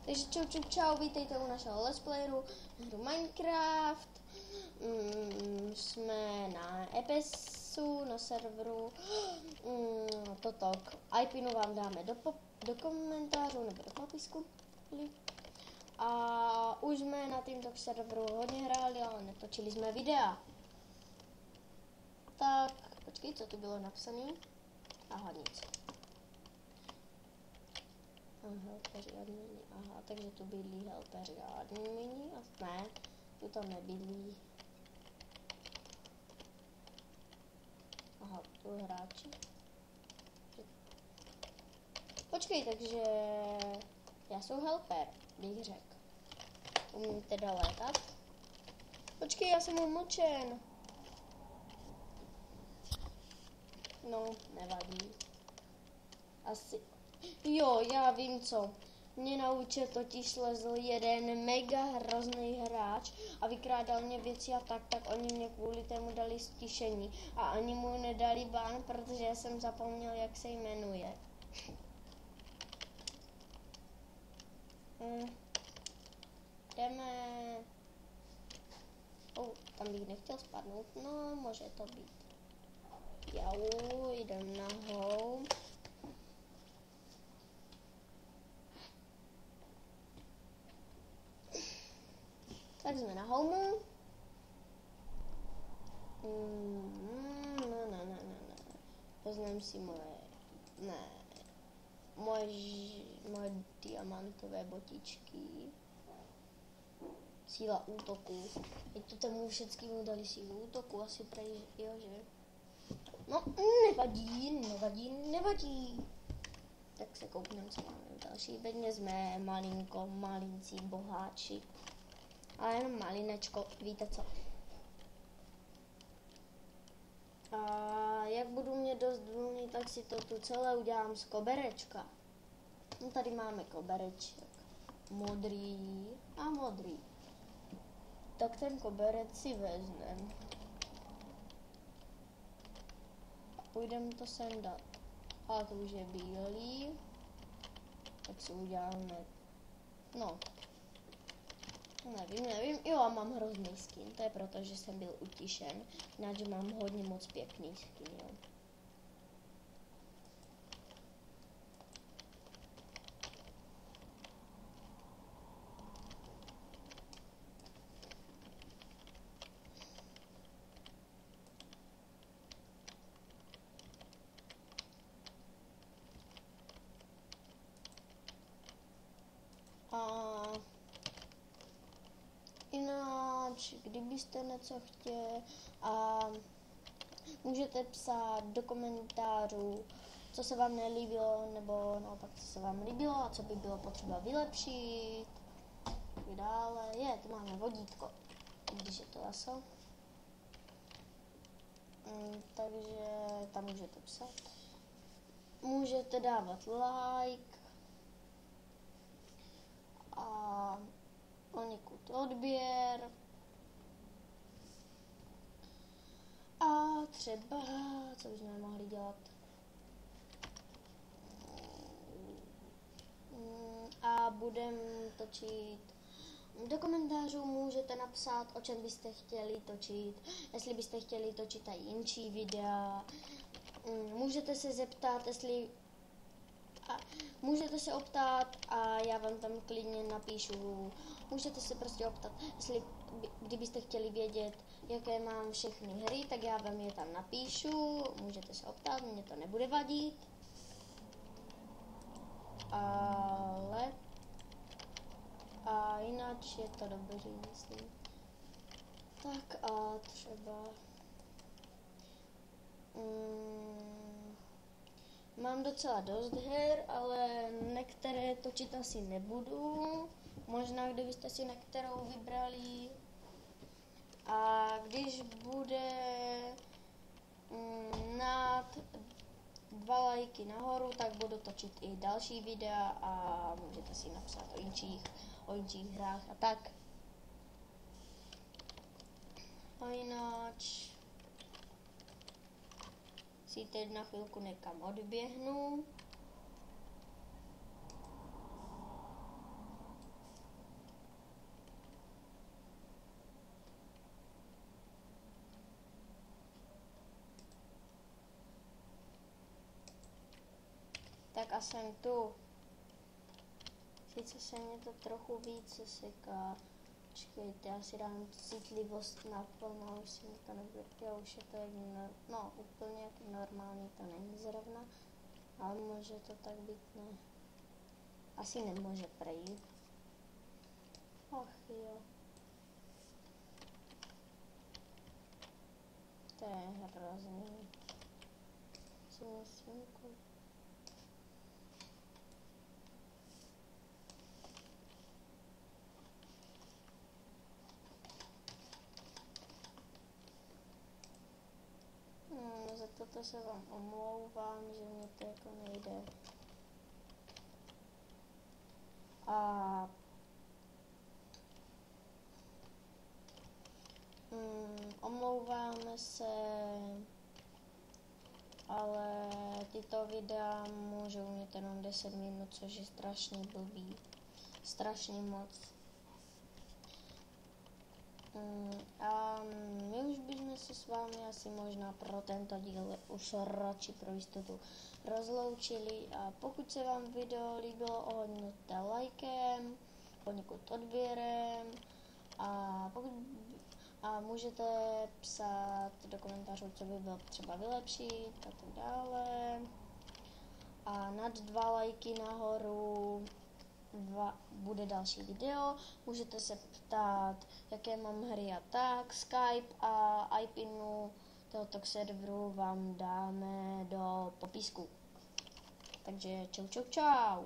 Takže čau, vítejte u našeho let's playeru hru Minecraft. Jsme na EPSu, na serveru. IPinu vám dáme do komentářů nebo do popisku. A už jsme na tomto serveru hodně hráli, ale netočili jsme videa. Tak, počkej, co tu bylo napsané? Aha, nic. Helpeři admini, aha, takže tu bydlí helpeři a admini, a ne, tu tam nebydlí. Aha, tu hráči. Počkej, takže já jsem helper, bych řekl. Umím teda létat. Počkej, já jsem umlčen. No, nevadí. Asi. Jo, já vím co. Mě na účet totiž slezl jeden mega hrozný hráč a vykrádal mě věci a tak oni mě kvůli tému dali stišení a ani mu nedali ban, protože jsem zapomněl, jak se jmenuje. Jdeme. Tam bych nechtěl spadnout, no může to být. Jau, jdem na home. Tak jsme na homeu. Ne. Poznám si moje diamantové botičky. Síla útoku. Teď to tomu všeckému dali sílu útoku, asi prej, jo, že? No, nevadí. Tak se koukneme, co máme v další bedně. Jsme malincí boháči. Ale jenom malinečko, víte co. A jak budu mít dost důlný, tak si to tu celé udělám z koberečka. No, tady máme kobereček. Modrý a modrý. Tak ten koberec si vezmem. A půjdeme to sem dát. A to už je bílý. Tak si uděláme. No. Nevím, jo, a mám hrozný skin, to je proto, že jsem byl utišen, jinak mám hodně moc pěkný skin, jo. Jinak, kdybyste něco chtěli a můžete psát do komentářů, co se vám nelíbilo, nebo naopak, co se vám líbilo a co by bylo potřeba vylepšit. Dále, tu máme vodítko, když je to laso. Takže tam můžete psát. Můžete dávat like a poněkud odběr a třeba, co bychom mohli dělat, a budeme točit. Do komentářů můžete napsat, o čem byste chtěli točit, jestli byste chtěli točit i jinčí videa, můžete se zeptat, můžete se optat a já vám tam klidně napíšu. Můžete se prostě optat, kdybyste chtěli vědět, jaké mám všechny hry, tak já vám je tam napíšu. Můžete se optat, mě to nebude vadit. A jinak je to dobrý, myslím. Tak a třeba mám docela dost her, ale některé točit asi nebudu. Možná, kdybyste si některou vybrali. A když bude nad 2 lajky nahoru, tak budu točit i další videa a můžete si napsat o jinčích hrách a tak. A jinak si teď na chvilku někam odběhnu. tak a jsem tu. Sice se mě to trochu víc seká. Počkejte, já si dám citlivost naplno, už si mi to nebude, už je to jak no úplně jak normální, to není zrovna, ale může to tak být, ne. Asi nemůže prejít. Ach jo. To je hrozný. Co myslím, za toto se vám omlouvám, že mě to jako nejde. A omlouváme se, ale tyto videa můžou mít jenom 10 minut, což je strašně blbý. Strašně moc. A my už bychom se s vámi asi možná pro tento díl už radši pro jistotu rozloučili. A pokud se vám video líbilo, ohodnoťte lajkem, poněkud odběrem a můžete psát do komentářů, co by bylo třeba vylepšit a tak dále. A nad 2 lajky nahoru bude další video. Můžete se ptát, jaké mám hry a tak. Skype a IP-inu tohoto serveru vám dáme do popisku. Takže čau.